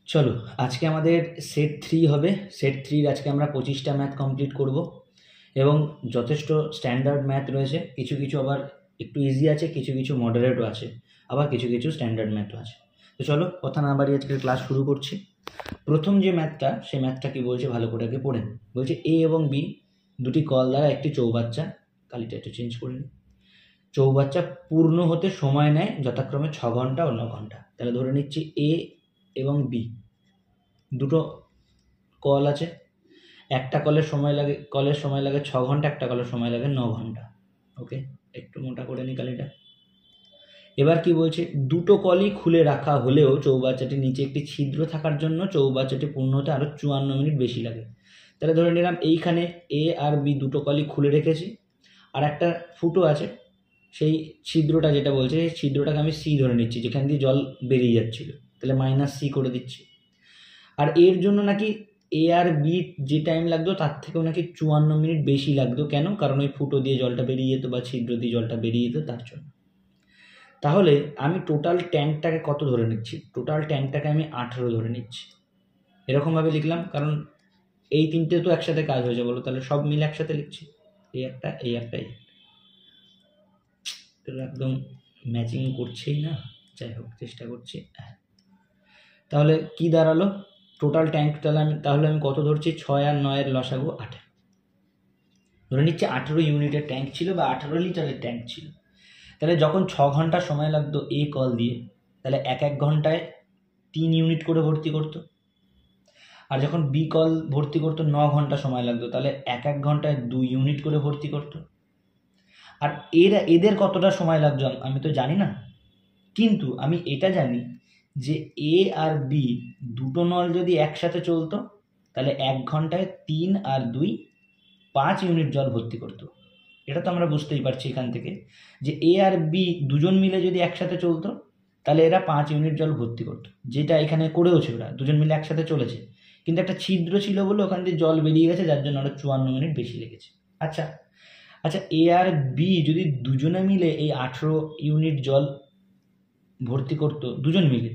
চলো আজকে আমাদের সেট 3 হবে। সেট 3 আজকে আমরা 25টা ম্যাথ কমপ্লিট করব এবং যথেষ্ট স্ট্যান্ডার্ড ম্যাথ রয়েছে, কিছু কিছু আবার একটু ইজি আছে, কিছু কিছু মডারেটও আছে, আবার কিছু কিছু স্ট্যান্ডার্ড ম্যাথও আছে। তো চলো কথা না বাড়িয়ে আজকের ক্লাস শুরু করছি। প্রথম যে ম্যাথটা, সেই ম্যাথটা কি বলছে ভালো করে আগে পড়ে নিই। বলছে এ এবং বি দুটি কল দ্বারা একটি চৌবাচ্চা, কালিটা একটু চেঞ্জ করে নিই, চৌবাচ্চা পূর্ণ হতে সময় নেয় যথাক্রমে 6 ঘন্টা ও 9 ঘন্টা। তাহলে ধরে নিচ্ছি এ এবং বি দুটো কল আছে, একটা কলের সময় লাগে 6 ঘন্টা, একটা কলের সময় লাগে 9 ঘন্টা। ওকে, একটু মোটা করে নিই কালিটা। এবার কি বলছে, দুটো কলই খুলে রাখা হলেও চৌবাচ্চাটির নিচে একটি ছিদ্র থাকার জন্য চৌবাচ্চাটি পূর্ণ হতে আরও 54 মিনিট বেশি লাগে। তাহলে ধরে নিলাম এইখানে এ আর বি দুটো কলই খুলে রেখেছি, আর একটা ফুটো আছে, সেই ছিদ্রটা যেটা বলছে সেই ছিদ্রটাকে আমি সি ধরে নিচ্ছি, যেখান দিয়ে জল বেরিয়ে যাচ্ছিল, তাহলে -সি করে দিচ্ছি। আর এর জন্য নাকি এ আর বি যে টাইম লাগতো তার থেকেও নাকি 54 মিনিট বেশি লাগতো। কেন? কারণ ওই ফুটো দিয়ে জলটা বেরিয়ে যেত বা ছিদ্র দিয়ে জলটা বেরিয়ে যেত, তার জন্য। তাহলে আমি টোটাল ট্যাঙ্কটাকে কত ধরে নিচ্ছি? টোটাল ট্যাঙ্কটাকে আমি 18 ধরে নিচ্ছি। এরকমভাবে লিখলাম, কারণ এই তিনটে তো একসাথে কাজ হয়ে যাবে, বলো তাহলে সব মিলে একসাথে লিখছি। এই একটা, এই একটা, এই একদম ম্যাচিং করছেই না, যাই হোক চেষ্টা করছি। তাহলে কি দাঁড়ালো টোটাল ট্যাঙ্ক? তাহলে আমি কত ধরছি? 6 আর 9-এর লসাগু 18 ধরে নিচ্ছি। 18 ইউনিটের ট্যাঙ্ক ছিল বা 18 লিটারের ট্যাঙ্ক ছিল। তাহলে যখন 6 ঘন্টা সময় লাগতো এ কল দিয়ে, তাহলে এক ঘন্টায় 3 ইউনিট করে ভর্তি করতো। আর যখন বি কল ভর্তি করতো 9 ঘন্টা সময় লাগতো, তাহলে এক ঘন্টায় 2 ইউনিট করে ভর্তি করতো। আর এদের কতটা সময় লাগতো আমি তো জানি না, কিন্তু আমি এটা জানি যে এ আর বি দুটো নল যদি একসাথে চলতো, তাহলে 1 ঘন্টায় 3 আর 2 5 ইউনিট জল ভর্তি করতো। এটা তো আমরা বুঝতেই পারছি এখান থেকে যে এ আর বি দুজন মিলে যদি একসাথে চলতো, তাহলে এরা 5 ইউনিট জল ভর্তি করতো, যেটা এখানে করেওছে। ওরা দুজন মিলে একসাথে চলেছে, কিন্তু একটা ছিদ্র ছিল বলে ওখান দিয়ে জল বেরিয়ে গেছে, যার জন্য আরো 54 মিনিট বেশি লেগেছে। আচ্ছা আচ্ছা, এ আর বি যদি দুজনে মিলে এই 18 ইউনিট জল ভর্তি করতো দুজন মিলে,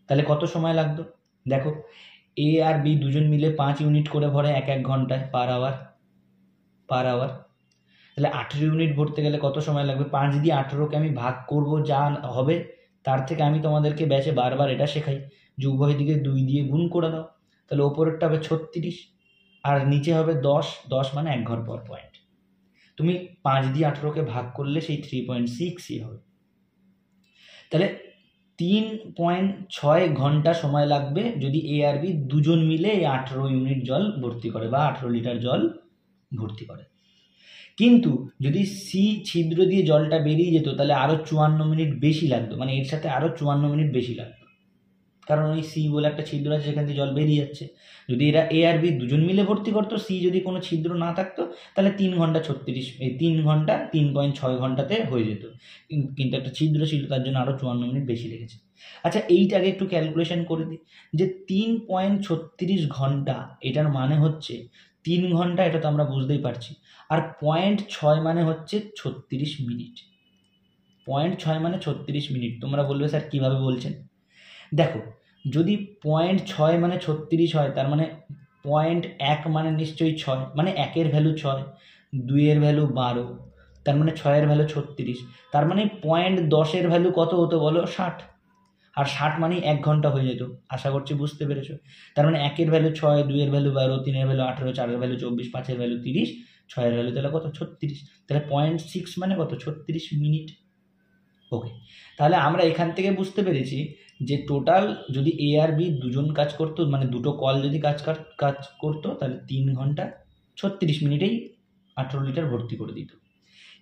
তাহলে কত সময় লাগতো? দেখো, এ আর বি দুজন মিলে 5 ইউনিট করে ভরে এক ঘন্টায় পার আওয়ার। তাহলে 18 ইউনিট ভরতে গেলে কত সময় লাগবে? 5 দিয়ে 18কে আমি ভাগ করব, যা হবে তার থেকে আমি তোমাদেরকে ব্যাচে বারবার এটা শেখাই যে উভয় দিকে 2 দিয়ে গুণ করে দাও। তাহলে ওপরেরটা হবে 36 আর নিচে হবে 10 মানে 1 ঘর পর পয়েন্ট। তুমি 5 দিয়ে 18কে ভাগ করলে সেই 3.6ই হবে। তাহলে 3.6 ঘন্টা সময় লাগবে যদি এ আর বি দুজন মিলে এই 18 ইউনিট জল ভর্তি করে বা 18 লিটার জল ভর্তি করে। কিন্তু যদি সি ছিদ্র দিয়ে জলটা বেরিয়ে যেত, তাহলে আরো 54 মিনিট বেশি লাগতো, মানে এর সাথে আরো 54 মিনিট বেশি লাগতো, কারণ ওই সি বলে একটা ছিদ্র আছে যেখান দিয়ে জল বেরিয়ে যাচ্ছে। যদি এরা এ আর বি দুজন মিলে ভর্তি করতো, সি যদি কোনো ছিদ্র না থাকতো, তাহলে 3 ঘন্টা 3.6 ঘন্টাতে হয়ে যেত, কিন্তু একটা ছিদ্র ছিল, তার জন্য আরো 54 মিনিট বেশি লেগেছে। আচ্ছা, এইটাকে একটু ক্যালকুলেশন করে দিই যে 3.36 ঘন্টা, এটার মানে হচ্ছে 3 ঘন্টা, এটা তো আমরা বুঝতেই পারছি। আর 0.6 মানে হচ্ছে 36 মিনিট। 0.6 মানে 36 মিনিট। তোমরা বলবে স্যার কিভাবে বলছেন? দেখো, যদি 0.6 মানে 36 হয়, তার মানে 0.1 মানে নিশ্চয়ই 6, মানে 1-এর ভ্যালু 6, 2-এর ভ্যালু 12, তার মানে 6-এর ভ্যালু 36, তার মানে 0.10-এর ভ্যালু কত হতো বলো? 60। আর 60 মানেই 1 ঘন্টা হয়ে যেত। আশা করছি বুঝতে পেরেছো। তার মানে 1-এর ভ্যালু 6, 2-এর ভ্যালু 12, 3-এর ভ্যালু 18, 4-এর ভ্যালু 24, 5-এর ভ্যালু 30, 6-এর ভ্যালু তাহলে কত? 36। তাহলে 0.6 মানে কত? 36 মিনিট। ওকে, তাহলে আমরা এখান থেকে বুঝতে পেরেছি যে টোটাল যদি এ আর বি দুজন কাজ করতো, মানে দুটো কল যদি কাজ করতো, তাহলে 3 ঘন্টা 36 মিনিটেই 18 লিটার ভর্তি করে দিত।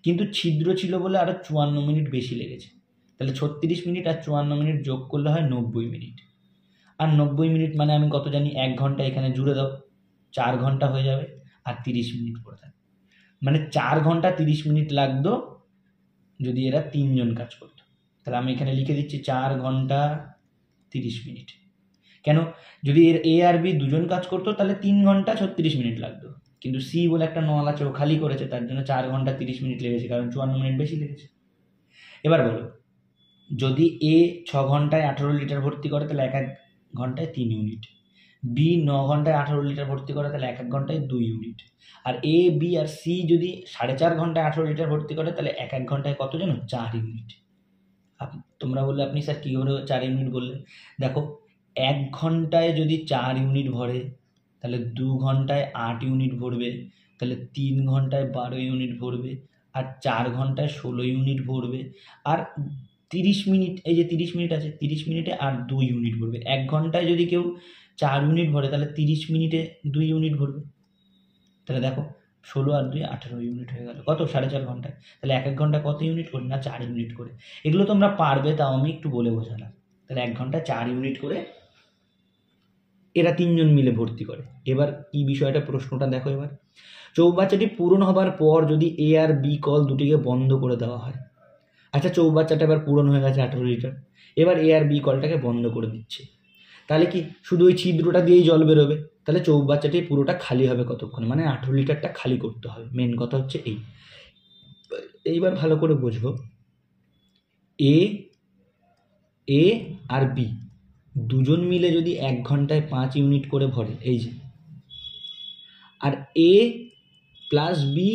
কিন্তু ছিদ্র ছিল বলে আরো 54 মিনিট বেশি লেগেছে। তাহলে 36 মিনিট আর 54 মিনিট যোগ করলে হয় 90 মিনিট। আর 90 মিনিট মানে আমি কত জানি? 1 ঘন্টা এখানে জুড়ে দাও, 4 ঘন্টা হয়ে যাবে, আর 30 মিনিট পড়ে থাকে, মানে 4 ঘন্টা 30 মিনিট লাগতো যদি এরা 3 জন কাজ করতো। তাহলে আমি এখানে লিখে দিচ্ছি 4 ঘন্টা 30 মিনিট। কেন? যদি এর এ আর বি দুজন কাজ করতো, তাহলে 3 ঘন্টা 36 মিনিট লাগতো, কিন্তু সি বলে একটা নল আছে, ও খালি করেছে, তার জন্য 4 ঘন্টা 30 মিনিট লেগেছে, কারণ 54 মিনিট বেশি লেগেছে। এবার বলো, যদি এ 6 ঘন্টায় 18 লিটার ভর্তি করে, তাহলে এক ঘন্টায় 3 ইউনিট, বি 9 ঘন্টায় 18 লিটার ভর্তি করে তাহলে 1 ঘন্টায় 2 unit, R A B R C যদি 4.5 ঘন্টায় 18 লিটার ভর্তি করে তাহলে 1 ঘন্টায় কত জানো? 4 ইউনিট। তোমরা বললে আপনি স্যার কী করে 4 ইউনিট বললেন? দেখো 1 ঘন্টায় যদি 4 ইউনিট ভরে তাহলে 2 ঘন্টায় 8 ইউনিট ভরবে, তাহলে 3 ঘন্টায় 12 ইউনিট ভরবে, আর 4 ঘন্টায় 16 ইউনিট ভরবে, আর 30 মিনিট, এই যে 30 মিনিট আছে, 30 মিনিটে আর 2 ইউনিট ভরবে। 1 ঘন্টায় যদি কেউ 4 ইউনিট ভরে তাহলে 30 মিনিটে 2 ইউনিট ভরবে। তাহলে দেখো 16 আর 2 18 ইউনিট হয়ে গেল, কত? 4.5 ঘন্টায়। তাহলে 1 ঘন্টায় কত ইউনিট করে? না 4 ইউনিট করে। এগুলো তোমরা পারবে, তাও আমি একটু বলে বোঝালাম। তাহলে 1 ঘন্টায় 4 ইউনিট করে এরা 3 জন মিলে ভর্তি করে। এবার কি বিষয়টা, প্রশ্নটা দেখো এবার। চৌবাচ্চাটি পূরণ হবার পর যদি এ আর বি কল দুটিকে বন্ধ করে দেওয়া হয়। আচ্ছা চৌবাচ্চাটা এবার পূরণ হয়ে গেছে 18 লিটার, এবার এ আর বি কলটাকে বন্ধ করে দিচ্ছে, তাহলে কি শুধু ওই ছিদ্রটা দিয়েই জল বেরোবে? তাহলে চৌবাচ্চাটি পুরোটা খালি হবে কতক্ষণে? মানে 18 লিটারটা খালি করতে হবে। মেন কথা হচ্ছে এইবার ভালো করে বুঝবো। এ আর বি দুজন মিলে যদি 1 ঘন্টায় 5 ইউনিট করে ভরে, এই যে, আর এ প্লাস বি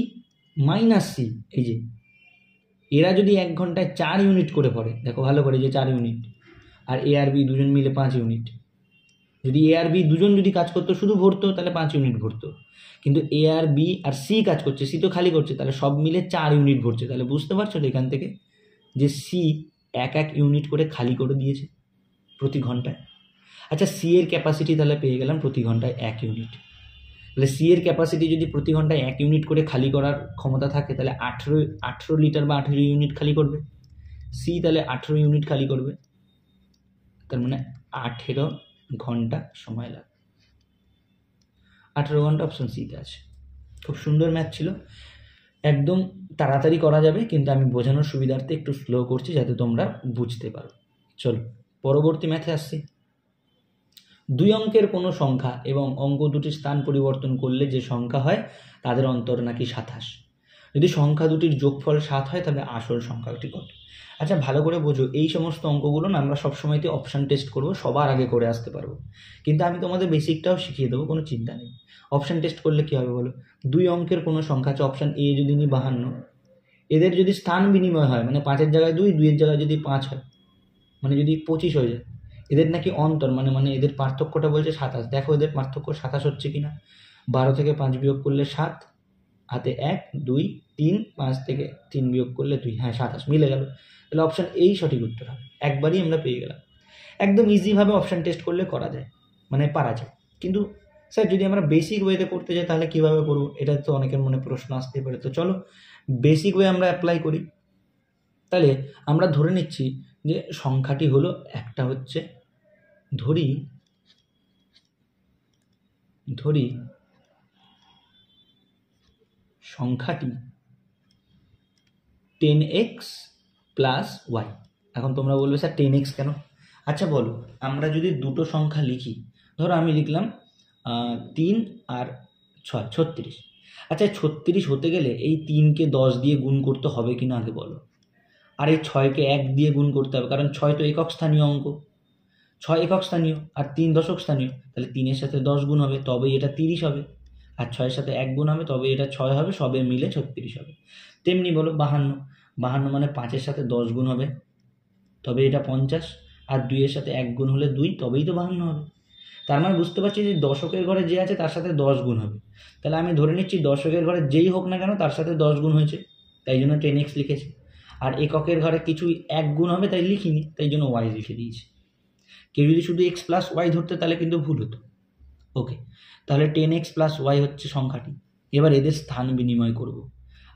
মাইনাস সি, এই যে, এরা যদি 1 ঘন্টায় 4 ইউনিট করে ভরে, দেখো ভালো করে, যে 4 ইউনিট, আর এ আর বি দুজন মিলে 5 ইউনিট। যদি এ আর বি দুজন যদি কাজ করতো, শুধু ভরতো, তাহলে 5 ইউনিট ভরতো, কিন্তু এ আর বি আর সি কাজ করছে, সি তো খালি করছে, তাহলে সব মিলে 4 ইউনিট ভরছে। তাহলে বুঝতে পারছো তো এখান থেকে যে সি 1 ইউনিট করে খালি করে দিয়েছে প্রতি ঘন্টায়। আচ্ছা সি এর ক্যাপাসিটি তাহলে পেয়ে গেলাম প্রতি ঘন্টায় 1 ইউনিট। তাহলে সি এর ক্যাপাসিটি যদি প্রতি ঘন্টায় 1 ইউনিট করে খালি করার ক্ষমতা থাকে, তাহলে 18 লিটার বা 18 ইউনিট খালি করবে সি, তাহলে 18 ইউনিট খালি করবে, তার মানে 18 ঘন্টা সময় লাগে। 18 ঘন্টা অপশন সিতে আছে। খুব সুন্দর ম্যাথ ছিল, একদম তাড়াতাড়ি করা যাবে, কিন্তু আমি বোঝানোর সুবিধার্থে একটু স্লো করছি যাতে তোমরা বুঝতে পারো। চলো পরবর্তী ম্যাথে আসছি। 2 অঙ্কের কোনো সংখ্যা এবং অঙ্ক দুটির স্থান পরিবর্তন করলে যে সংখ্যা হয় তাদের অন্তর নাকি 27। যদি সংখ্যা দুটির যোগফল 7 হয় তাহলে আসল সংখ্যাটি কত? আচ্ছা ভালো করে বোঝো, এই সমস্ত অঙ্কগুলো না আমরা সবসময়তে অপশান টেস্ট করবো, সবার আগে করে আসতে পারবো, কিন্তু আমি তোমাদের বেসিকটাও শিখিয়ে দেবো, কোনো চিন্তা নেই। অপশান টেস্ট করলে কী হবে বলো? 2 অঙ্কের কোনো সংখ্যা আছে, অপশান এ যদি নিই 52, এদের যদি স্থান বিনিময় হয়, মানে 5-এর জায়গায় 2, 2-এর জায়গায় যদি 5 হয়, মানে যদি 25 হয়ে যায়, এদের নাকি অন্তর মানে এদের পার্থক্যটা বলছে 27। দেখো এদের পার্থক্য 27 হচ্ছে কিনা। 12 থেকে 5 বিয়োগ করলে 7, হাতে 1 2 3, 5 থেকে 3 বিয়োগ করলে 2, হ্যাঁ 27 মিলে গেল। তাহলে অপশান এই সঠিক উত্তর হবে, একবারই আমরা পেয়ে গেলাম। একদম ইজিভাবে অপশান টেস্ট করলে করা যায়, মানে পারা যায়। কিন্তু স্যার যদি আমরা বেসিক ওয়েতে করতে যাই তাহলে কীভাবে করবো, এটা তো অনেকের মনে প্রশ্ন আসতে পারে। তো চলো বেসিক ওয়ে আমরা অ্যাপ্লাই করি। তাহলে আমরা ধরে নিচ্ছি যে সংখ্যাটি হলো একটা, হচ্ছে ধরি সংখ্যাটি 10x প্লাস ওয়াই। এখন তোমরা বলবে স্যার 10x কেন? আচ্ছা বলো, আমরা যদি দুটো সংখ্যা লিখি, ধরো আমি লিখলাম 3 আর 6, 36। আচ্ছা 36 হতে গেলে এই 3কে 10 দিয়ে গুণ করতে হবে কিনা আগে বলো, আর এই 6কে 1 দিয়ে গুণ করতে হবে, কারণ 6 তো একক স্থানীয় অঙ্ক, 6 একক স্থানীয় আর 3 দশক স্থানীয়, তাহলে 3-এর সাথে 10 গুণ হবে তবেই এটা 30 হবে, আর 6-এর সাথে 1 গুণ হবে তবে এটা 6 হবে, সবে মিলে 36 হবে। তেমনি বলো 52 মানে 5-এর সাথে 10 গুণ হবে তবে এটা 50, আর 2-এর সাথে 1 গুণ হলে 2, তবেই তো 52 হবে। তার মানে বুঝতে পারছি যে দশকের ঘরে যে আছে তার সাথে 10 গুণ হবে, তাহলে আমি ধরে নিচ্ছি দশকের ঘরে যেই হোক না কেন তার সাথে 10 গুণ হয়েছে, তাই জন্য 10x লিখেছি। আর এককের ঘরে কিছুই 1 গুণ হবে তাই লিখিনি, তাই জন্য y লিখে দিয়েছি। কেউ যদি শুধু x প্লাস ওয়াই ধরতে তাহলে কিন্তু ভুল হতো। ওকে, তাহলে 10x প্লাস ওয়াই হচ্ছে সংখ্যাটি। এবার এদের স্থান বিনিময় করব।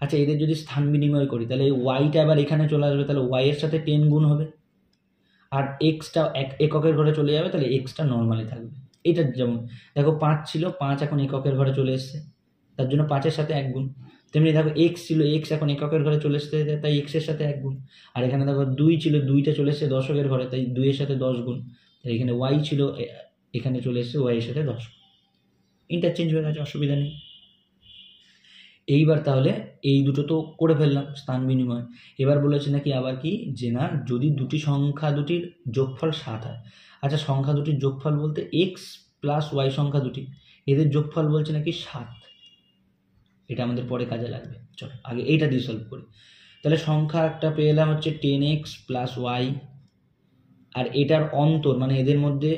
আচ্ছা এদের যদি স্থান বিনিময় করি তাহলে এই ওয়াইটা এবার এখানে চলে আসবে, তাহলে ওয়াইয়ের সাথে 10 গুণ হবে, আর এক্সটা এককের ঘরে চলে যাবে, তাহলে এক্সটা নর্মালি থাকবে। এটা যেমন দেখো 5 ছিল, 5 এখন এককের ঘরে চলে এসছে, তার জন্য 5-এর সাথে 1 গুণ। তেমনি দেখো এক্স ছিল, এক্স এখন এককের ঘরে চলে এসছে, তাই এক্সের সাথে 1 গুণ। আর এখানে দেখো 2 ছিল, 2টা চলে এসছে দশকের ঘরে, তাই 2-এর সাথে 10 গুণ। তাই এখানে ওয়াই ছিল, এখানে চলে এসছে ওয়াইয়ের সাথে 10 গুণ। ইন্টারচেঞ্জ হয়ে গেছে, অসুবিধা নেই। এইবার তাহলে এই দুটো তো করে ফেললাম স্থান বিনিময়। এবার বলেছে নাকি আবার কি যে না, যদি দুটি সংখ্যা দুটির যোগফল 7 হয়। আচ্ছা, সংখ্যা দুটির যোগফল বলতে এক্স প্লাস ওয়াই সংখ্যা দুটি, এদের যোগফল বলছে নাকি 7। এটা আমাদের পরে কাজে লাগবে। চলো আগে এইটা দিয়ে সলভ করি। তাহলে সংখ্যা একটা পেয়ে এলাম হচ্ছে 10x প্লাস ওয়াই, আর এটার অন্তর মানে এদের মধ্যে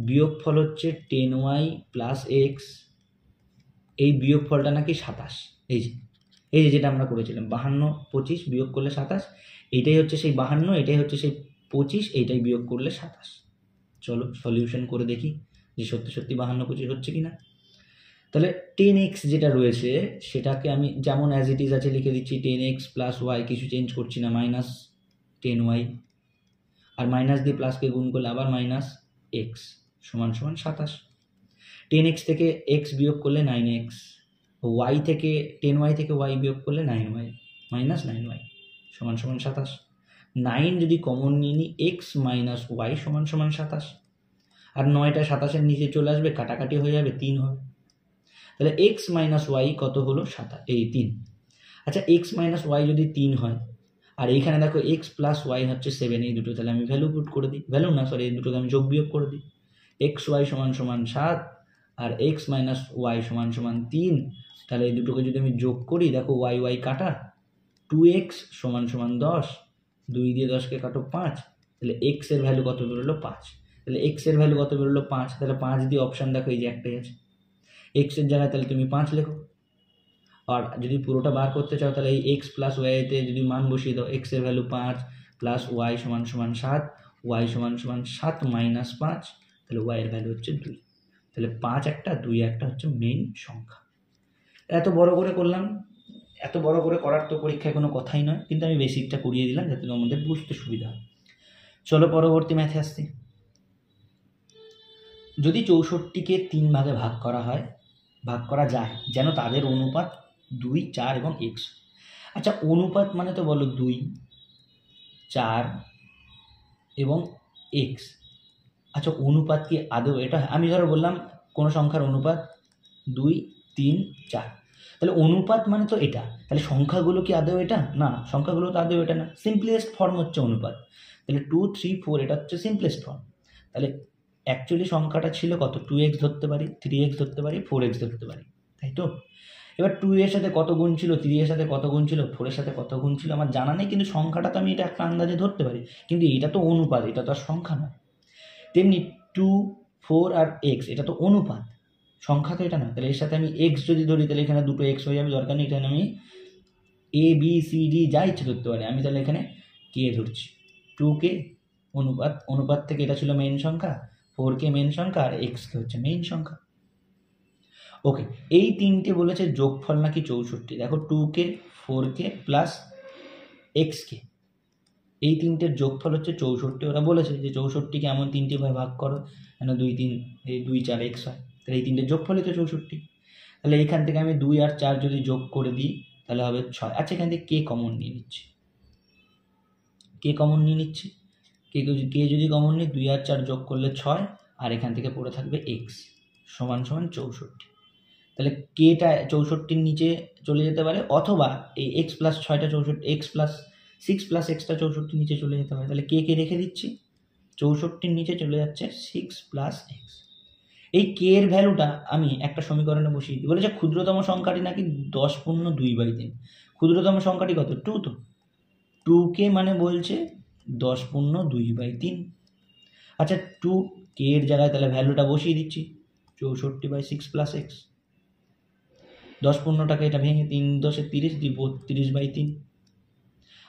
বিয়োগফল হচ্ছে 10y প্লাস এক্স। এই বিয়োগফলটা নাকি 27। এই যে যেটা আমরা করেছিলাম 52 25 বিয়োগ করলে 27, এইটাই হচ্ছে সেই 52, এটাই হচ্ছে সেই 25, এইটাই বিয়োগ করলে 27। চলো সলিউশন করে দেখি যে সত্যি সত্যি 52 25 হচ্ছে কি না। তাহলে 10x যেটা রয়েছে সেটাকে আমি যেমন অ্যাজ ইট ইজ আছে লিখে দিচ্ছি, 10x প্লাস ওয়াই, কিছু চেঞ্জ করছি না, মাইনাস 10y, আর মাইনাস দিয়ে প্লাসকে গুণ করলে আবার মাইনাস এক্স সমান সমান 27। 10x থেকে x বিয়োগ করলে 9x, y থেকে 10y থেকে y বিয়োগ করলে 9y, মাইনাস 9y সমান সমান 27। 9 যদি কমন নিয়ে নিই, x মাইনাস ওয়াই সমান সমান 27, আর 9টা 27-এর নিচে চলে আসবে, কাটাকাটি হয়ে যাবে, 3 হবে। তাহলে x মাইনাস ওয়াই কত হলো? 3। আচ্ছা, x মাইনাস ওয়াই যদি 3 হয়, আর এইখানে দেখো x প্লাস ওয়াই হচ্ছে 7, এই দুটো তাহলে আমি ভ্যালু পুট করে দিই, ভ্যালু না সরি, এই দুটোকে আমি যোগ বিয়োগ করে দিই। x ওয়াই সমান সমান 7 আর x মাইনাস ওয়াই সমান সমান 3, তাহলে এই দুটোকে যদি আমি যোগ করি, দেখো ওয়াই ওয়াই কাটা, 2x সমান সমান 10, 2 দিয়ে 10কে কাটো 5, তাহলে x এর ভ্যালু কত বেরোলো? 5। তাহলে x এর ভ্যালু কত বেরোলো? 5। তাহলে 5 দিয়ে অপশান দেখো, এই যে একটাই আছে, x এর জায়গায় তাহলে তুমি 5 লেখো। আর যদি পুরোটা বার করতে চাও তাহলে এই x প্লাস ওয়াইতে যদি মান বসিয়ে দাও, x এর ভ্যালু 5 প্লাস ওয়াই সমান সমান 7, ওয়াই সমান সমান 7 মাইনাস 5, তাহলে ওয়াই এর ভ্যালু হচ্ছে 2। তাহলে 5 একটা 2 একটা হচ্ছে মেইন সংখ্যা। এত বড় করে করলাম, এত বড় করে করার তো পরীক্ষায় কোনো কথাই নয়, কিন্তু আমি বেসিকটা করিয়ে দিলাম যাতে তোমাদের বুঝতে সুবিধা হয়। চলো পরবর্তী ম্যাথে আসছি। যদি 64কে 3 ভাগে ভাগ করা হয়, ভাগ করা যায় যেন তাদের অনুপাত 2, 4 এবং x। আচ্ছা, অনুপাত মানে তো বলো 2, 4 এবং x। আচ্ছা, অনুপাত কি আদৌ এটা? আমি ধরো বললাম কোনো সংখ্যার অনুপাত 2, 3, 4, তাহলে অনুপাত মানে তো এটা, তাহলে সংখ্যাগুলো কি আদৌ এটা? না, সংখ্যাগুলো তো আদৌ এটা না। সিম্পলেস্ট ফর্ম হচ্ছে অনুপাত। তাহলে 2, 3, 4 এটা হচ্ছে সিম্পলেস্ট ফর্ম। তাহলে অ্যাকচুয়ালি সংখ্যাটা ছিল কত? 2x ধরতে পারি, 3x ধরতে পারি, 4x ধরতে পারি, তাই তো? এবার 2 এর সাথে কত গুণ ছিল, 3 এর সাথে কত গুণ ছিল, 4 এর সাথে কত গুণ ছিল আমার জানা নেই, কিন্তু সংখ্যাটা তো আমি এটা একটা আন্দাজে ধরতে পারি। কিন্তু এটা তো অনুপাত, এটা তো আর সংখ্যা নয়। তেমনি 2, 4 আর x এটা তো অনুপাত, সংখ্যা তো এটা না। তাহলে এর সাথে আমি x যদি ধরি তাহলে এখানে দুটো x হয়ে যাবে, দরকার নেই এখানে আমি a b c d যা ইচ্ছে ধরতে পারি। আমি তাহলে এখানে k ধরছি, 2k অনুপাত, অনুপাত থেকে এটা ছিল মেইন সংখ্যা, 4k মেইন সংখ্যা, আর x কে হচ্ছে মেইন সংখ্যা। ওকে, এই তিনটে বলেছে যোগফল নাকি 64। দেখো 2k, 4k প্লাস xk, এই তিনটের যোগফল হচ্ছে 64। ওরা বলেছে যে 64কে এমন তিনটে ভাবে ভাগ করো যেন 2, 3, 2, 4 x হয়, তাহলে এই তিনটের যোগফলই তো 64। তাহলে এখান থেকে আমি 2 আর 4 যদি যোগ করে দিই তাহলে হবে 6। আচ্ছা, এখান থেকে কে কমন নিয়ে নিচ্ছি, কে কমন নিয়ে নিচ্ছি, কে যদি কমন নিই 2 আর 4 যোগ করলে 6, আর এখান থেকে পড়ে থাকবে x সমান সমান 64। তাহলে কেটা 64-র নিচে চলে যেতে পারে, অথবা এই x প্লাস 6টা 64, x প্লাস 6 প্লাস এক্সটা 64-র নিচে চলে যেতে পারে। তাহলে কে রেখে দিচ্ছি, 64-র নিচে চলে যাচ্ছে 6 প্লাস এক্স। এই কে এর ভ্যালুটা আমি একটা সমীকরণে বসিয়ে দিই। বলেছে ক্ষুদ্রতম সংখ্যাটি নাকি 10^2/3। ক্ষুদ্রতম সংখ্যাটি কত? 2 তো 2k মানে বলছে 10^2/3। আচ্ছা, 2k এর জায়গায় তাহলে ভ্যালুটা বসিয়ে দিচ্ছি 64/6 প্লাস এক্স। 10×15টাকে এটা ভেঙে 3 × 10 = 30, 32/3।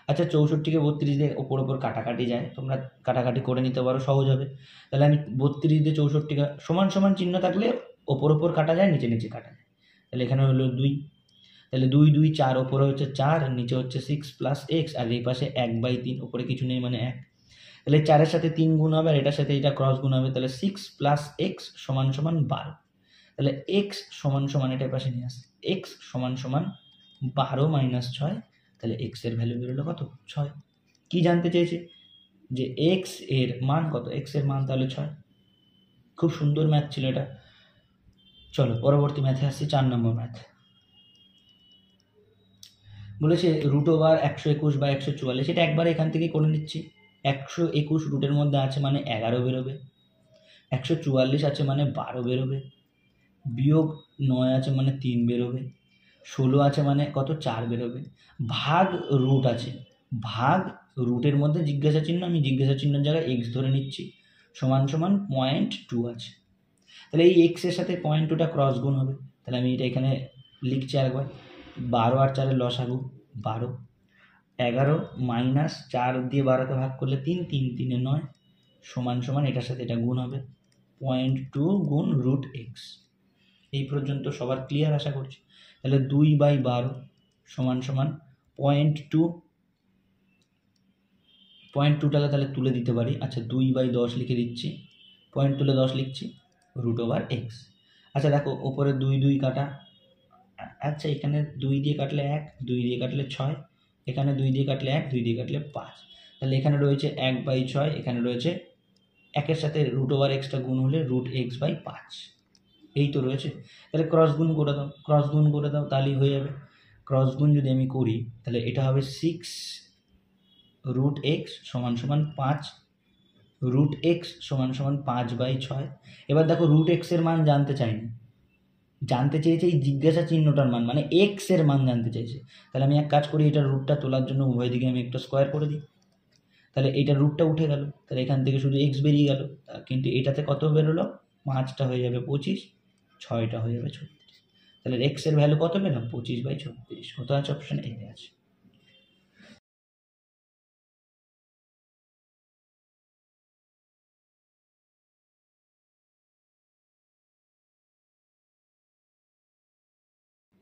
আচ্ছা, 64কে 32 দিয়ে ওপর কাটাকাটি যায়, তোমরা কাটাকাটি করে নিতে পারো, সহজ হবে। তাহলে আমি 32 দিয়ে 64কে সমান সমান চিহ্ন থাকলে ওপর কাটা যায়, নিচে নিচে কাটা যায়। তাহলে এখানে হলো 2, তাহলে 2, 2, 4, ওপরে হচ্ছে 4, নিচে হচ্ছে 6 প্লাস এক্স, আর এই পাশে 1/3, ওপরে কিছু নেই মানে 1। তাহলে 4-এর সাথে 3 গুণ হবে, আর এটার সাথে এটা ক্রস গুণ হবে, তাহলে 6 প্লাস এক্স সমান সমান 12। তাহলে এক্স সমান সমান, এটা পাশে নিয়ে আসে, এক্স সমান সমান 12 মাইনাস 6, তাহলে এক্স এর ভ্যালু বেরোলো কত? 6। কি জানতে চেয়েছে? যে এক্স এর মান কত? এক্স এর মান তাহলে 6। খুব সুন্দর ম্যাথ ছিল এটা। চলো পরবর্তী ম্যাথে আসছি, 4 নম্বর ম্যাথ। বলেছে রুট ওভার 121 বা 144, এটা একবার এখান থেকে করে নিচ্ছি। 121 রুটের মধ্যে আছে মানে 11 বেরোবে, 144 আছে মানে 12 বেরোবে, বিয়োগ 9 আছে মানে 3 বেরোবে, 16 আছে মানে কত 4 বেরোবে, ভাগ রুট আছে, ভাগ রুটের মধ্যে জিজ্ঞাসা চিহ্ন, আমি জিজ্ঞাসা চিহ্নের জায়গায় এক্স ধরে নিচ্ছি, সমান সমান 0.2 আছে। তাহলে এই এক্সের সাথে 0.2টা ক্রস গুণ হবে, তাহলে আমি এটা এখানে লিখছি একবার। 12 আর 4-এর লসাগু 12, 11 মাইনাস 4 দিয়ে 12কে ভাগ করলে 3, 3 3 9, সমান সমান এটার সাথে এটা গুণ হবে 0.2 গুণ রুট এক্স। এই পর্যন্ত সবার ক্লিয়ার আশা করছি। তাহলে 2/12 সমান সমান 0.2টাকে তাহলে তুলে দিতে পারি। আচ্ছা 2/10 লিখে দিচ্ছি, পয়েন্ট তুলে 10 লিখছি, রুট ওভার এক্স। আচ্ছা দেখো ওপরে 2 2 কাটা, আচ্ছা এখানে 2 দিয়ে কাটলে 1, 2 দিয়ে কাটলে 6, এখানে 2 দিয়ে কাটলে 1, 2 দিয়ে কাটলে 5, তাহলে এখানে রয়েছে 1/6, এখানে রয়েছে 1-এর সাথে রুট ওভার এক্সটা গুণ হলে রুট x/5, এই তো রয়েছে। তাহলে ক্রস গুণ করে দাও, ক্রস গুণ করে দাও, তাহলেই হয়ে যাবে। ক্রস গুণ যদি আমি করি তাহলে এটা হবে 6 রুট এক্স সমান সমান 5, রুট এক্স সমান সমান 5/6। এবার দেখো রুট এক্সের মান জানতে চাইনি, জানতে চেয়েছে এই জিজ্ঞাসা চিহ্নটার মান, মানে এক্স এর মান জানতে চাইছে। তাহলে আমি এক কাজ করি, এটার রুটটা তোলার জন্য উভয় দিকে আমি একটা স্কোয়ার করে দিই, তাহলে এইটার রুটটা উঠে গেল, তাহলে এখান থেকে শুধু এক্স বেরিয়ে গেল, কিন্তু এটাতে কত বেরোলো, 5টা হয়ে যাবে 25, 6টা হয়ে যাবে 36। তাহলে এক্স এর ভ্যালু কত পেলাম, 25/36, কত আছে, অপশন এ আছে।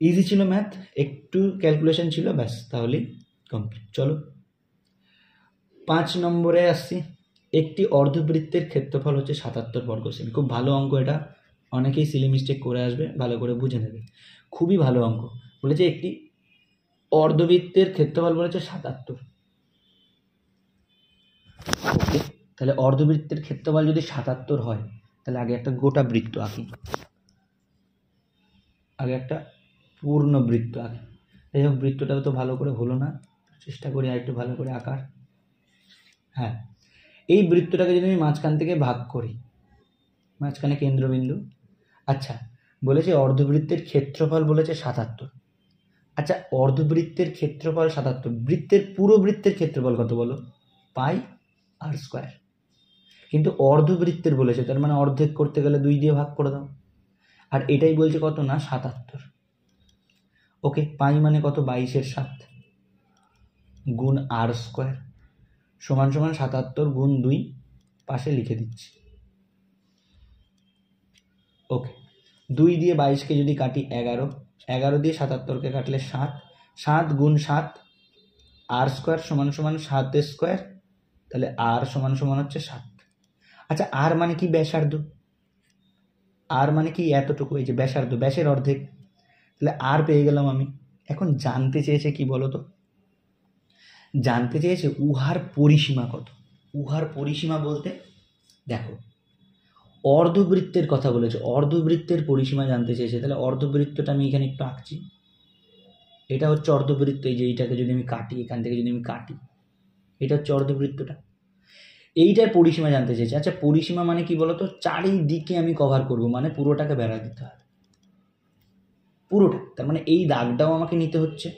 ইজি ছিল ম্যাথ, একটু ক্যালকুলেশন ছিল, ব্যাস তাহলেই কমপ্লিট। চলো 5 নম্বরে আসছি। একটি অর্ধবৃত্তের ক্ষেত্রফল হচ্ছে 77 বর্গ সেমি। খুব ভালো অঙ্ক এটা, অনেকেই সিলি মিস্টেক করে আসবে, ভালো করে বুঝে নেবে, খুবই ভালো অঙ্ক। বলেছে একটি অর্ধবৃত্তের ক্ষেত্রফল বলেছে 77। ওকে, তাহলে অর্ধবৃত্তের ক্ষেত্রফল যদি 77 হয় তাহলে আগে একটা গোটা বৃত্ত আঁকি, আগে একটা পূর্ণ বৃত্ত আঁকি। যাই হোক বৃত্তটাও তো ভালো করে হলো না, চেষ্টা করি আর একটু ভালো করে আঁকার। হ্যাঁ, এই বৃত্তটাকে যদি আমি মাঝখান থেকে ভাগ করি, মাঝখানে কেন্দ্রবিন্দু। আচ্ছা বলেছে অর্ধবৃত্তের ক্ষেত্রফল বলেছে 77। আচ্ছা অর্ধবৃত্তের ক্ষেত্রফল 77, বৃত্তের পুরো বৃত্তের ক্ষেত্রফল কত বলো, πr²। কিন্তু অর্ধবৃত্তের বলেছে, তার মানে অর্ধেক করতে গেলে 2 দিয়ে ভাগ করে দাও, আর এটাই বলছে কত না 77। ওকে, পাই মানে কত, 22/7 গুণ r² সমান সমান 77 গুণ 2, পাশে লিখে দিচ্ছি। ওকে, 2 দিয়ে 22কে যদি কাটি 11, 11 দিয়ে 77কে কাটলে 7, 7 গুণ 7 r² সমান সমান 7² তাহলে r সমান সমান হচ্ছে 7। আচ্ছা r মানে কি, ব্যাসার্ধ, r মানে কি এতটুকু, এই যে ব্যাসার্ধ, ব্যাসের অর্ধেক, তাহলে r পেয়ে গেলাম আমি। এখন জানতে চেয়েছে কি বলতো, জানতে চেয়েছে উহার পরিসীমা কত। উহার পরিসীমা বলতে দেখো অর্ধবৃত্তের কথা বলেছে, অর্ধবৃত্তের পরিসীমা জানতে চেয়েছে, তাহলে অর্ধবৃত্তটা আমি এখানে একটু আঁকছি। এটা হচ্ছে অর্ধবৃত্ত, এই যে এইটাকে যদি আমি কাটি, এখান থেকে যদি আমি কাটি, এটা হচ্ছে অর্ধবৃত্তটা, এইটার পরিসীমা জানতে চেয়েছে। আচ্ছা পরিসীমা মানে কি বলতো, চারিদিকে আমি কভার করব, মানে পুরোটাকে বেড়া দিতে হবে, পুরোটা, তার মানে এই দাগটাও আমাকে নিতে হচ্ছে।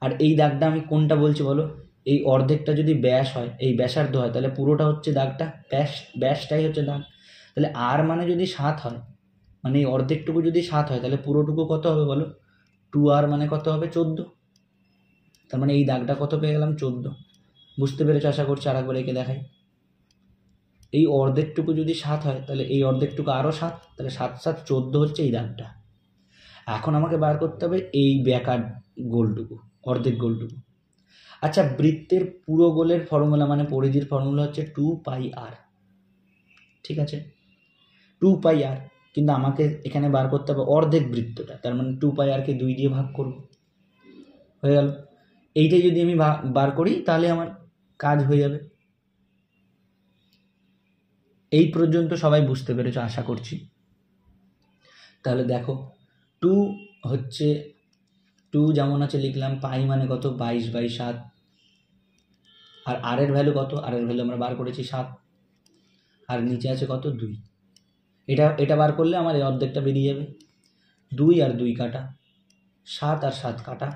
আর এই দাগটা আমি কোনটা বলছি বলো, এই অর্ধেকটা যদি ব্যাস হয়, এই ব্যাসার্ধ হয়, তাহলে পুরোটা হচ্ছে দাগটা, ব্যাসটাই হচ্ছে দাগ। তাহলে আর মানে যদি 7 হয়, মানে এই অর্ধেকটুকু যদি 7 হয়, তাহলে পুরোটুকু কত হবে বলো, 2r মানে কত হবে 14। তার মানে এই দাগটা কত পেয়ে গেলাম, 14। বুঝতে পেরেছো আশা করছি, আর একবার এঁকে দেখাই। এই অর্ধেকটুকু যদি 7 হয় তাহলে এই অর্ধেকটুকু আরও 7, তাহলে 7 7 14 হচ্ছে এই দাগটা। এখন আমাকে বার করতে হবে এই ব্যাকার গোলটুকু, অর্ধেক গোলটুকু। আচ্ছা বৃত্তের পুরো গোলের ফর্মুলা, মানে পরিধির ফর্মুলা হচ্ছে 2πr, ঠিক আছে 2πr, কিন্তু আমাকে এখানে বার করতে হবে অর্ধেক বৃত্তটা, তার মানে 2πrকে 2 দিয়ে ভাগ করব, হয়ে গেল। এইটাই যদি আমি বার করি তাহলে আমার কাজ হয়ে যাবে। এই পর্যন্ত সবাই বুঝতে পেরেছো আশা করছি। তাহলে দেখো 2 হচ্ছে 2 যেমন আছে লিখলাম, পাই মানে কত 22/7, আর আর এর ভ্যালু কত, আর এর ভ্যালু আমরা বার করেছি 7, আর নিচে আছে কত 2। এটা বার করলে আমার এই অর্ধেকটা বেরিয়ে যাবে, 2 আর 2 কাটা, 7 আর 7 কাটা,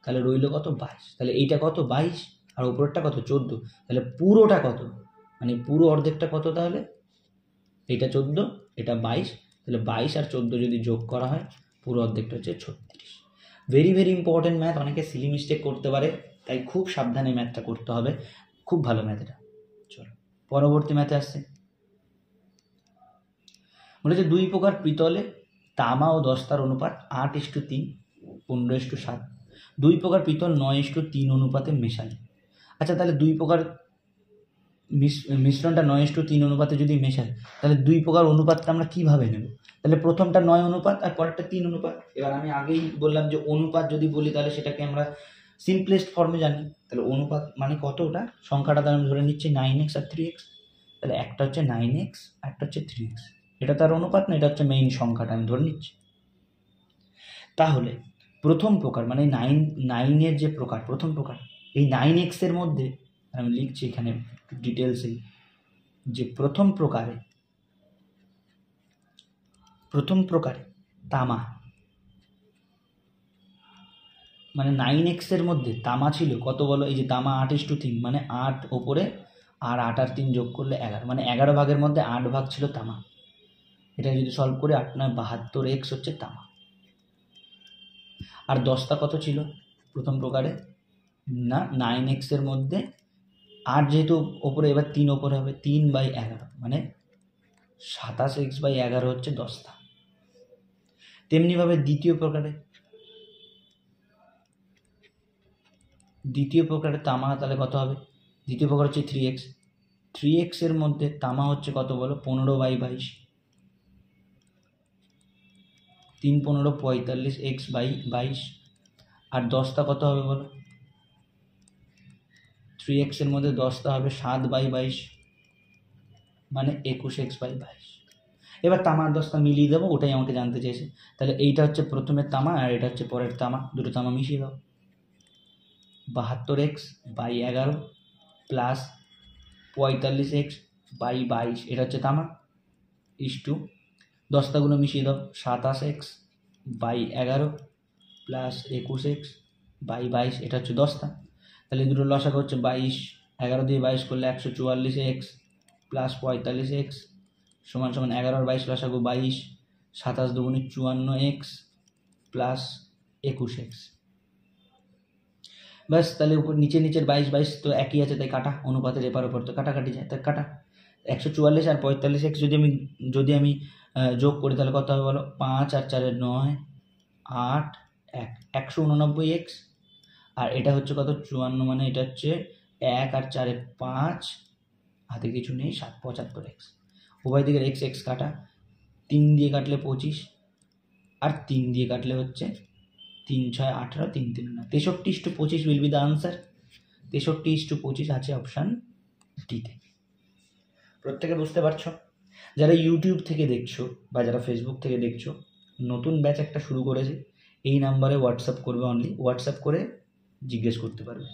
তাহলে রইল কত 22। তাহলে এইটা কত 22 আর উপরেরটা কত 14, তাহলে পুরোটা কত, মানে পুরো অর্ধেকটা কত, তাহলে এটা 14 এটা 22, তাহলে 22 আর 14 যদি যোগ করা হয় পুরো অর্ধেকটা হচ্ছে 36। ভেরি ভেরি ইম্পর্টেন্ট ম্যাথ, অনেকে সিলি মিস্টেক করতে পারে, তাই খুব সাবধানে ম্যাথটা করতে হবে, খুব ভালো ম্যাথ এটা। চলো পরবর্তী ম্যাথে আসছে, বলেছে 2 প্রকার পিতলে তামা ও দস্তার অনুপাত 8:3, 15:7, 2 প্রকার পিতল 9:3 অনুপাতে মেশালে। আচ্ছা তাহলে 2 প্রকার মিশ্রণটা 9:3 অনুপাতে যদি মেশায়, তাহলে 2 প্রকার অনুপাতটা আমরা কীভাবে নেব? তাহলে প্রথমটা 9 অনুপাত আর পরেরটা 3 অনুপাত। এবার আমি আগেই বললাম যে অনুপাত যদি বলি তাহলে সেটাকে আমরা সিম্পলেস্ট ফর্মে জানি। তাহলে অনুপাত মানে কত, ওটা সংখ্যাটা তাহলে আমি ধরে নিচ্ছি 9x আর 3x, তাহলে একটা হচ্ছে 9x আর একটা হচ্ছে 3x, এটা তার অনুপাত না, এটা হচ্ছে মেইন সংখ্যাটা আমি ধরে নিচ্ছি। তাহলে প্রথম প্রকার মানে 9-এর যে প্রকার, প্রথম প্রকার এই 9x এর মধ্যে আমি লিখছি এখানে ডিটেলসে, যে প্রথম প্রকারে তামা, মানে 9x এর মধ্যে তামা ছিল কত বলো, এই যে তামা 8:3, মানে 8 ওপরে আর 8 আর 3 যোগ করলে 11, মানে 11 ভাগের মধ্যে 8 ভাগ ছিল তামা। এটা যদি সলভ করে 8 9 72x হচ্ছে তামা। আর দস্তা কত ছিল প্রথম প্রকারে, না 9x এর মধ্যে 8 যেহেতু ওপরে, এবার 3 ওপরে হবে, 3/11, মানে 27x/11 হচ্ছে দস্তা। তেমনিভাবে দ্বিতীয় প্রকারে তামা তাহলে কত হবে, দ্বিতীয় প্রকার হচ্ছে 3x এর মধ্যে তামা হচ্ছে কত বলো 15/22, 3 15 45x/22, আর দস্তা কত হবে বলো, 3x এর মধ্যে দস্তা হবে 7/22, মানে 21x/22। এবার তামার দস্তা মিলিয়ে দেবো, ওটাই আমাকে জানতে চেয়েছে। তাহলে এইটা হচ্ছে প্রথমের তামা আর এটা হচ্ছে পরের তামা, দুটো তামা মিশিয়ে দাও, 72x/11 প্লাস 45x/22, এটা হচ্ছে তামা, ইস্টু দস্তাগুলো মিশিয়ে দাও, 27x/11 প্লাস 21x/22, এটা হচ্ছে দস্তা। তাহলে দুটো লসাগু হচ্ছে 22, 11 দিয়ে 22 করলে 144x প্লাস 45x সমান 11 আর 22 লসাগু 22, 27 দুগুণে 54x প্লাস 21x। ব্যাস, তাহলে উপর নিচের 22 তো একই আছে, তাই কাটা, অনুপাতের এপার ওপর তো কাটাকাটি যায়, তাই কাটা। 144 আর 45x যদি আমি যোগ করি তাহলে কত হবে বলো, 5 আর 4 9, 8 1 189x, আর এটা হচ্ছে কত 54, মানে এটা হচ্ছে 1 আর 4 5, হাতে কিছু নেই 7 75x, উভয় দিকের x কাটা, 3 দিয়ে কাটলে 25 আর 3 দিয়ে কাটলে হচ্ছে 3 6 18, 3 3 9, 63:25 উইল বি দ্য আনসার। 63:25 আছে অপশান ডিতে। প্রত্যেকে বুঝতে পারছো? যারা ইউটিউব থেকে দেখছো বা যারা ফেসবুক থেকে দেখছো, নতুন ব্যাচ একটা শুরু করেছে, এই নাম্বারে হোয়াটসঅ্যাপ করবে, অনলি হোয়াটসঅ্যাপ করে জিজ্ঞেস করতে পারবে,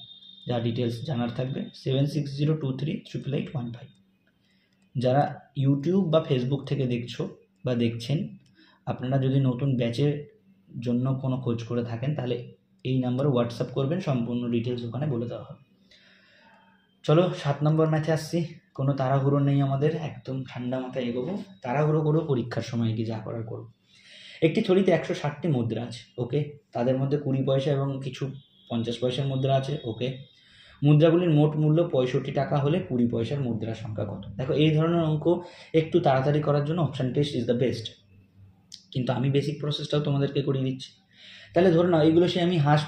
যা ডিটেলস জানার থাকবে 7602388815। যারা ইউটিউব বা ফেসবুক থেকে দেখছো বা দেখছেন, আপনারা যদি নতুন ব্যাচের জন্য কোনো খোঁজ করে থাকেন তাহলে এই নাম্বারে হোয়াটসঅ্যাপ করবেন, সম্পূর্ণ ডিটেলস ওখানে বলে দেওয়া হবে। চলো 7 নম্বর ম্যাথে আসছি। কোনো তাড়াহুড়ো নেই আমাদের, একদম ঠান্ডা মাথায় এগোবো, তাড়াহুড়ো করবো পরীক্ষার সময় গিয়ে যা করার করবো। একটি থলিতে 160টি মুদ্রা আছে, ওকে, তাদের মধ্যে 20 পয়সা এবং কিছু 50 পয়সার মুদ্রা আছে, ওকে। মুদ্রাগুলির মোট মূল্য 65 টাকা হলে 20 পয়সার মুদ্রার সংখ্যা কত? দেখো এই ধরনের অঙ্ক একটু তাড়াতাড়ি করার জন্য option test is the best, কিন্তু আমি বেসিক প্রসেসটাও তোমাদেরকে করিয়ে দিচ্ছি। তাহলে ধরো না, এইগুলো সে আমি হাঁস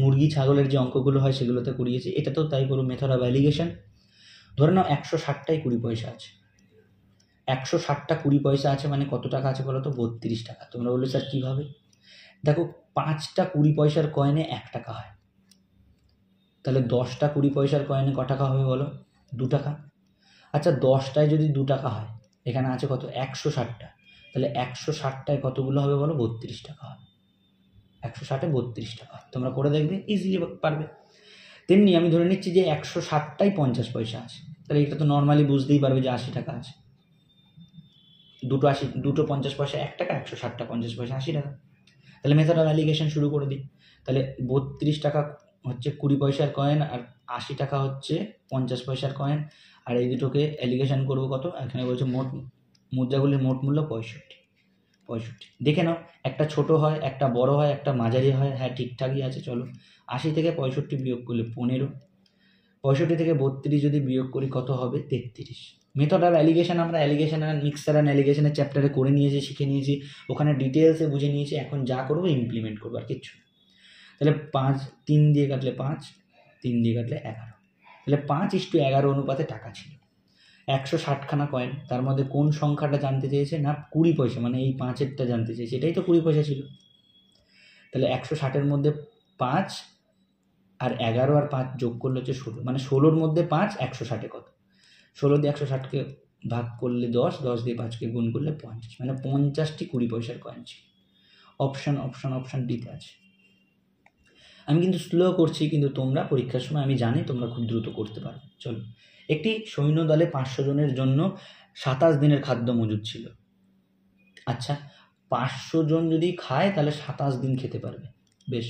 মুরগি ছাগলের যে অঙ্কগুলো হয় সেগুলোতে করিয়েছি, এটা তো তাই করো, মেথড অফ ভ্যালিডেশন। ধরে নাও 160টায় 20 পয়সা আছে, 160টা 20 পয়সা আছে, মানে কত টাকা আছে বলো তো, 32 টাকা। তোমরা বললে স্যার কীভাবে? দেখো 5টা 20 পয়সার কয়েনে 1 টাকা হয়, তাহলে 10টা 20 পয়সার কয়েনে ক টাকা হবে বলো, 2 টাকা। আচ্ছা 10টায় যদি 2 টাকা হয়, এখানে আছে কত 160টা, তাহলে 160টায় কতগুলো হবে বলো, 32 টাকা হবে। 160-এ 32 টাকা, তোমরা করে দেখবে, ইজিলি পারবে। তেমনি আমি ধরে নিচ্ছি যে 160টাই 50 পয়সা আছে, তাহলে এটা তো নর্মালি বুঝতেই পারবে যে 80 টাকা আছে। দুটো 50 পয়সা 1 টাকা, 160টা 50 পয়সা 80 টাকা। তাহলে মেথড অফ অ্যালিগেশন শুরু করে দিই। তাহলে 32 টাকা হচ্ছে 20 পয়সার কয়েন, আর 80 টাকা হচ্ছে 50 পয়সার কয়েন, আর এই দুটোকে অ্যালিগেশন করবো কত, এখানে বলছে মোট মুদ্রাগুলির মোট মূল্য 65। দেখে নাও, একটা ছোট হয়, একটা বড় হয়, একটা মাঝারি হয়, হ্যাঁ ঠিকঠাকই আছে। চলো 80 থেকে 65 বিয়োগ করলে 15, 65 থেকে 32 যদি বিয়োগ করি কত হবে, 33। মেথড অফ অ্যালিগেশন আমরা অ্যালিগেশন অ্যান্ড মিক্সার অ্যান্ড অ্যালিগেশনের চ্যাপ্টারে করে নিয়েছি, শিখে নিয়েছি, ওখানে ডিটেলসে বুঝে নিয়েছি। এখন যা করবো ইমপ্লিমেন্ট করবো, আর কিচ্ছু। তাহলে 5, 3 দিয়ে কাটলে 5, 3 দিয়ে কাটলে 11, তাহলে 5:11 অনুপাতে টাকা ছিল। 160খানা কয়েন, তার মধ্যে কোন সংখ্যাটা জানতে চেয়েছে না 20 পয়সা, মানে এই 5-এরটা জানতে চেয়েছে, এটাই তো 20 পয়সা ছিল। তাহলে 160-এর মধ্যে 5 আর 11 আর 5 যোগ করলে হচ্ছে 16, মানে 16-র মধ্যে 5, 160-এ কত, 16 দিয়ে 160কে ভাগ করলে 10, 10 দিয়ে 5কে গুণ করলে 50, মানে 50টি 20 পয়সার কয়েন ছিল। অপশন ডিতে আছে। আমি কিন্তু স্লো করছি, কিন্তু তোমরা পরীক্ষার সময় আমি জানি তোমরা খুব দ্রুত করতে পারবে। চলো, একটি সৈন্যদলে 500 জনের জন্য 27 দিনের খাদ্য মজুদ ছিল। আচ্ছা, 500 জন যদি খায় তাহলে 27 দিন খেতে পারবে। বেশ,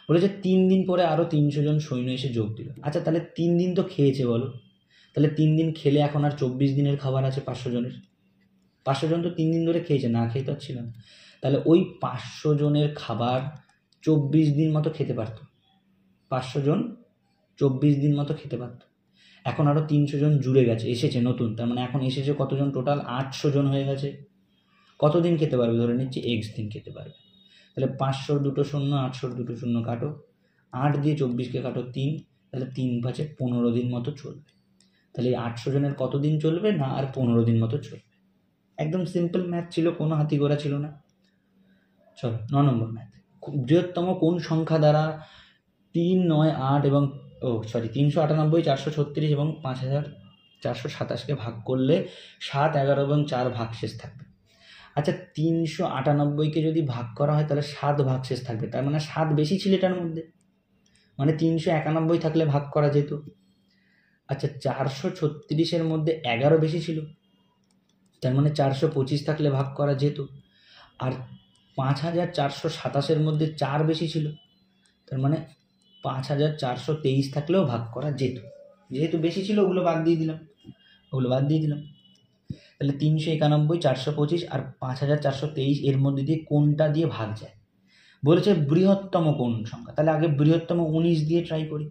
বলেছে 3 দিন পরে আরও 300 জন সৈন্য এসে যোগ দিল। আচ্ছা, তাহলে 3 দিন তো খেয়েছে বলো, তাহলে 3 দিন খেলে এখন আর 24 দিনের খাবার আছে 500 জনের। 500 জন তো 3 দিন ধরে খেয়েছে, না খেয়ে তো ছিল না। তাহলে ওই 500 জনের খাবার 24 দিন মতো খেতে পারত। 500 জন 24 দিন মতো খেতে পারত। এখন আরও 300 জন জুড়ে গেছে, এসেছে নতুন, তার মানে এখন এসেছে কতজন, টোটাল 800 জন হয়ে গেছে। কতদিন খেতে পারবে, ধরে নিচ্ছি x দিন খেতে পারবে। তাহলে 500 দুটো শূন্য, 800 দুটো শূন্য কাটো, 8 দিয়ে 24কে কাটো 3, তাহলে 3 5 15 দিন মতো চলবে। তাহলে এই 800 জনের কত দিন চলবে না, আর 15 দিন মতো চলবে। একদম সিম্পল ম্যাথ ছিল, কোনো হাতি ঘোড়া ছিল না। চলো 9 নম্বর ম্যাথ। বৃহত্তম কোন সংখ্যা দ্বারা 3, 9, 8 এবং 398, 436 এবং 5427কে ভাগ করলে 7, 11 এবং 4 ভাগশেষ থাকবে। আচ্ছা, 398কে যদি ভাগ করা হয় তাহলে 7 ভাগশেষ থাকবে, তার মানে 7 বেশি ছিল এটার মধ্যে, মানে 391 থাকলে ভাগ করা যেত। আচ্ছা, 436-এর মধ্যে 11 বেশি ছিল, তার মানে 425 থাকলে ভাগ করা যেত। আর 5427-এর মধ্যে 4 বেশি ছিল, তার মানে 5423 থাকলেও ভাগ করা যেত। যেহেতু বেশি ছিল ওগুলো বাদ দিয়ে দিলাম। তাহলে 391, 425 আর 5423 এর মধ্যে দিয়ে কোনটা দিয়ে ভাগ যায়, বলেছে বৃহত্তম কোন সংখ্যা। তাহলে আগে বৃহত্তম 19 দিয়ে ট্রাই করি।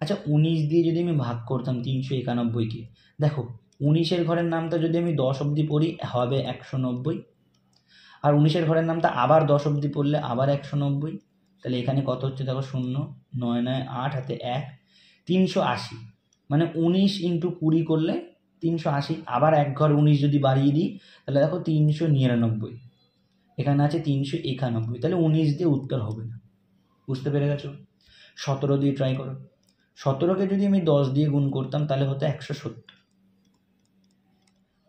আচ্ছা, 19 দিয়ে যদি আমি ভাগ করতাম 391কে, দেখো 19-এর ঘরের নামটা যদি আমি 10 অবধি পড়ি হবে 190, আর 19-এর ঘরের নামটা আবার 10 অবধি পড়লে আবার 190। তাহলে এখানে কত হচ্ছে দেখো, 0, 9, 9, 8 হাতে 1, 380, মানে 19 × 20 করলে 380, আবার এক ঘর 19 যদি বাড়িয়ে দিই তাহলে দেখো 399, এখানে আছে 391, তাহলে 19 দিয়ে উত্তর হবে না। বুঝতে পেরে গেছো? 17 দিয়ে ট্রাই করো। 17কে যদি আমি 10 দিয়ে গুণ করতাম তাহলে হতো 170,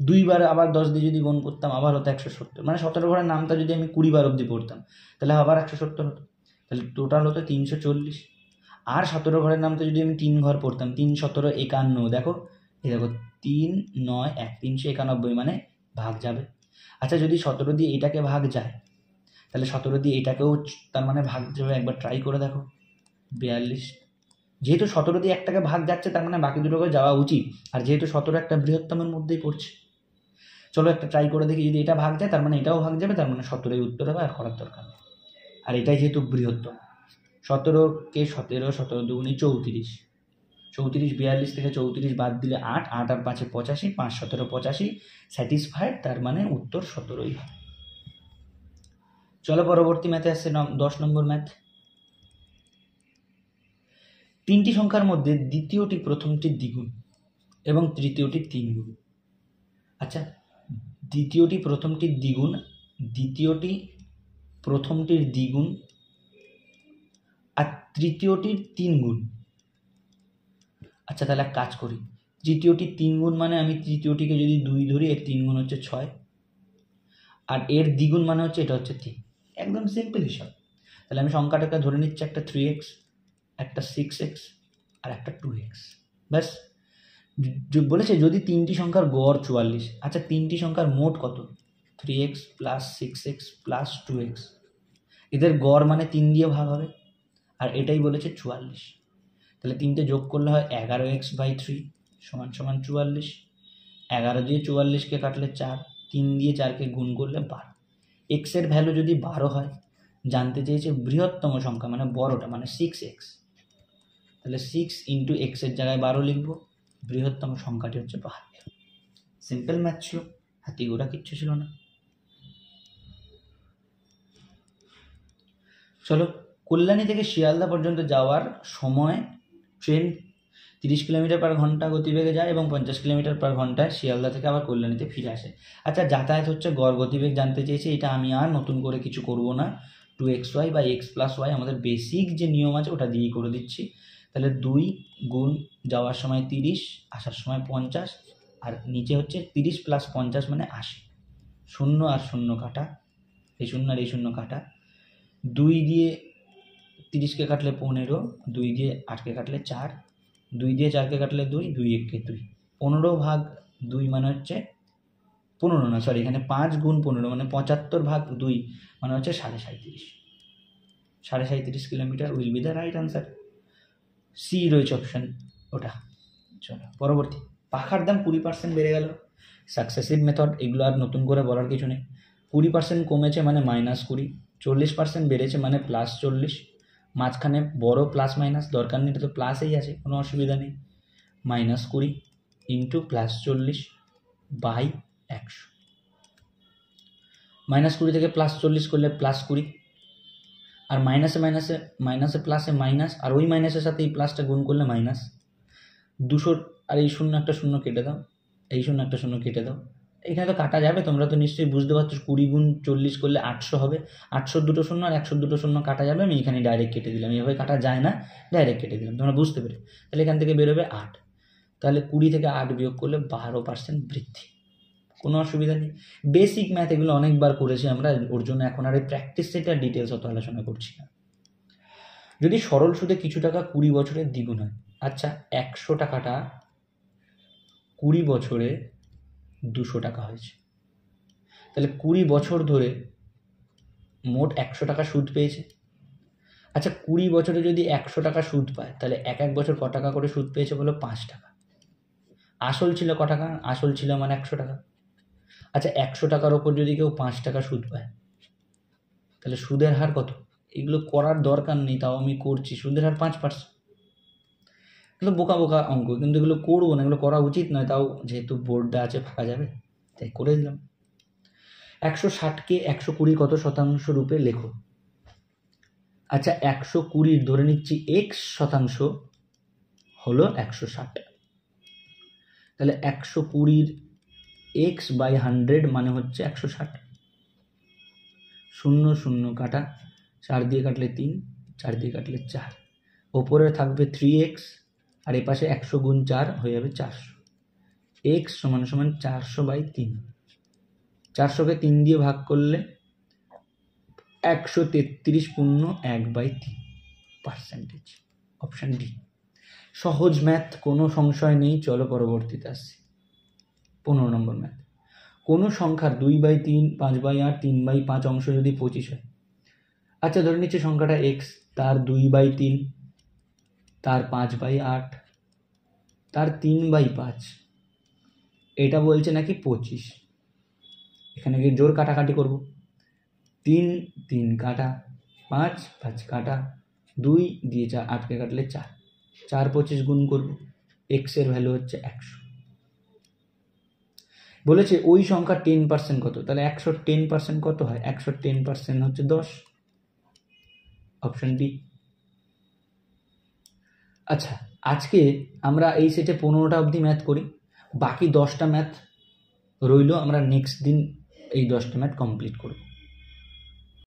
দুইবার আবার 10 দিয়ে যদি গুণ করতাম আবার হতো 170, মানে 17 ঘরের নামটা যদি আমি 20 বার অবধি পড়তাম তাহলে আবার 170 হতো, তাহলে টোটাল হতো 340। আর 17 ঘরের নামটা যদি আমি 3 ঘর পড়তাম, 3 17 51, দেখো 3 9 1, 391, মানে ভাগ যাবে। আচ্ছা, যদি 17 দিয়ে এটাকে ভাগ যায় তাহলে 17 দিয়ে এটাকেও তার মানে ভাগ যাবে, একবার ট্রাই করে দেখো, 42। যেহেতু 17 দিয়ে একটাকে ভাগ যাচ্ছে তার মানে বাকি দুটোকে যাওয়া উচিত, আর যেহেতু 17 একটা বৃহত্তমের মধ্যেই পড়ছে, চলো একটা ট্রাই করে দেখি। যদি এটা ভাগ যায় তার মানে এটাও ভাগ যাবে, তার মানে 17 উত্তর হবে, আর করার দরকার নেই। আর এটাই যেহেতু বৃহত্তম, 17কে 17, 17 দুগুণে 34, 42 থেকে 34 বাদ দিলে 8, 8 আর 5 85, 5 17 85, স্যাটিসফাইড, তার মানে উত্তর 17ই হবে। চলো পরবর্তী ম্যাথে আসছে 10 নম্বর ম্যাথ। 3টি সংখ্যার মধ্যে দ্বিতীয়টি প্রথমটির দ্বিগুণ এবং তৃতীয়টি 3 গুণ। আচ্ছা, দ্বিতীয়টি প্রথমটির দ্বিগুণ আর তৃতীয়টির 3 গুণ। আচ্ছা, তাহলে এক কাজ করি, তৃতীয়টি 3 গুণ মানে আমি তৃতীয়টিকে যদি 2 ধরি, এর 3 গুণ হচ্ছে 6, আর এর দ্বিগুণ মানে হচ্ছে এটা হচ্ছে 3। একদম সিম্পল হিসাব। তাহলে আমি সংখ্যাটাকে ধরে নিচ্ছি একটা 3x, একটা 6x আর একটা 2x। ব্যাস। বলেছে যদি তিনটি সংখ্যার গড় 44, আচ্ছা তিনটি সংখ্যার মোট কত? 3x plus 6x plus 2x, এদের গড় মানে 3 দিয়ে ভাগ হবে, আর এটাই বলেছে 44। তাহলে তিনটে যোগ করলে হয় 11x/3 সমান সমান 44। 11 দিয়ে 44কে কাটলে 4, 3 দিয়ে 4কে গুণ করলে 12। এক্সের ভ্যালু যদি 12 হয়, জানতে চেয়েছে বৃহত্তম সংখ্যা মানে বড়টা মানে 6x, তাহলে 6 ইন্টু এক্সের জায়গায় 12 লিখব, বৃহত্তম সংখ্যাটি হচ্ছে 72। সিম্পল ম্যাথ ছিল, হাতি গোড়া কিচ্ছু ছিল না। চলো, কল্যাণী থেকে শিয়ালদা পর্যন্ত যাওয়ার সময় ট্রেন 30 কিলোমিটার/ঘন্টা গতিবেগে যায় এবং 50 কিলোমিটার/ঘন্টায় শিয়ালদা থেকে আবার কল্যাণীতে ফিরে আসে। আচ্ছা যাতায়াত হচ্ছে গড় গতিবেগ জানতে চেয়েছে, এটা আমি আর নতুন করে কিছু করব না, 2xy বা x + y আমাদের বেসিক যে নিয়ম আছে ওটা দিয়েই করে দিচ্ছি। তাহলে 2 গুণ যাওয়ার সময় 30, আসার সময় 50, আর নিচে হচ্ছে 30 + 50 মানে 80। 0 আর 0 কাটা, এই 0 আর এই 0 কাটা, 2 দিয়ে 30কে কাটলে 15, 2 দিয়ে 8কে কাটলে 4, 2 দিয়ে 4কে কাটলে 2, 2 1কে 2, 15/2 মানে হচ্ছে 15 না সরি, এখানে 5 গুণ 15 মানে 75/2 মানে হচ্ছে 37.5। 37.5 kilometre will be the right answer. C রয়েছে অপশন ওটা। চলো পরবর্তী, পাখার দাম 20% বেড়ে গেল, সাকসেসিভ মেথড, এগুলো আর নতুন করে বলার কিছু নেই। 20% কমেছে মানে -20, 40% বেড়েছে মানে +40, মাঝখানে বড় প্লাস মাইনাস দরকার নেই, এটা তো প্লাসেই আছে, কোনো অসুবিধা নেই। -20 ইন্টু +40 বাই 100। -20 থেকে +40 করলে +20, আর মাইনাসে মাইনাসে মাইনাসে প্লাসে মাইনাস, আর ওই মাইনাসের সাথে এই প্লাসটা গুণ করলে মাইনাস 200, আর এই 0 একটা 0 কেটে দাও, এই 0 একটা 0 কেটে দাও। এখানে তো কাটা যাবে, তোমরা তো নিশ্চয়ই বুঝতে পারছো, 20 গুণ 40 করলে 800 হবে। 800 দুটো 0 আর 100 দুটো 0 কাটা যাবে, আমি এখানে ডাইরেক্ট কেটে দিলাম, এভাবে কাটা যায় না, ডাইরেক্ট কেটে দিলাম, তোমরা বুঝতে পেরে। তাহলে এখান থেকে বেরোবে 8, তাহলে 20 থেকে 8 বিয়োগ করলে 12% বৃদ্ধি, কোনো অসুবিধা নেই। বেসিক ম্যাথ এগুলো অনেকবার করেছি আমরা, ওর জন্য এখন আর এই প্র্যাকটিস সেটার ডিটেলস অত আলোচনা করছি না। যদি সরল সুদে কিছু টাকা 20 বছরের দ্বিগুণ হয়, আচ্ছা 100 টাকাটা 20 বছরে 200 টাকা হয়েছে, তাহলে 20 বছর ধরে মোট 100 টাকা সুদ পেয়েছে। আচ্ছা 20 বছরে যদি 100 টাকা সুদ পায়, তাহলে এক বছর ক টাকা করে সুদ পেয়েছে বলো? 5 টাকা। আসল ছিল ক টাকা? আসল ছিল মানে 100 টাকা। আচ্ছা 100 টাকার ওপর যদি কেউ 5 টাকা সুদ পায়, তাহলে সুদের হার কত? এগুলো করার দরকার নেই, তাও আমি করছি। সুদের হার 5%। এগুলো বোকা বোকা অঙ্ক, কিন্তু এগুলো করবো না, এগুলো করা উচিত নয়, তাও যেহেতু বোর্ডটা আছে ফাঁকা যাবে তাই করে দিলাম। 160কে 120 কত শতাংশ রূপে লেখো? আচ্ছা 120 ধরে নিচ্ছি x% হলো 160, তাহলে 120 x/100 মানে হচ্ছে 160। 0 0 কাটা, 4 দিয়ে কাটলে 3, 4 দিয়ে কাটলে 4, ওপরে থাকবে 3x, আর এ পাশে 100 গুণ 4 হয়ে যাবে 400। x সমান সমান 400/3, 400কে 3 দিয়ে ভাগ করলে 133.1/3%। অপশান ডি সহজ ম্যাথ, কোনো সংশয় নেই। চলো পরবর্তীতে আসছি। 15 নম্বর ম্যাথ। কোনো সংখ্যার 2/3, 5/8, 3/5 অংশ যদি 25 হয়, আচ্ছা ধরে নিচ্ছে সংখ্যাটা x, তার 2/3, তার 5/8, তার 3/5, এটা বলছে নাকি 25। এখানে গিয়ে জোর কাটাকাটি করব। 3 3 কাটা, 5 5 কাটা, 2 দিয়ে 4 8কে কাটলে 4, 4 25 গুণ করব, x এর ভ্যালু হচ্ছে 100। বলেছে ওই সংখ্যার 10% কত? তাহলে 100 10% কত হয়? 100 10% হচ্ছে 10। Option D. আচ্ছা আজকে আমরা এই সেটে 15টা অবধি ম্যাথ করি, বাকি 10টা ম্যাথ রইল, আমরা নেক্সট দিন এই 10টা ম্যাথ কমপ্লিট করব।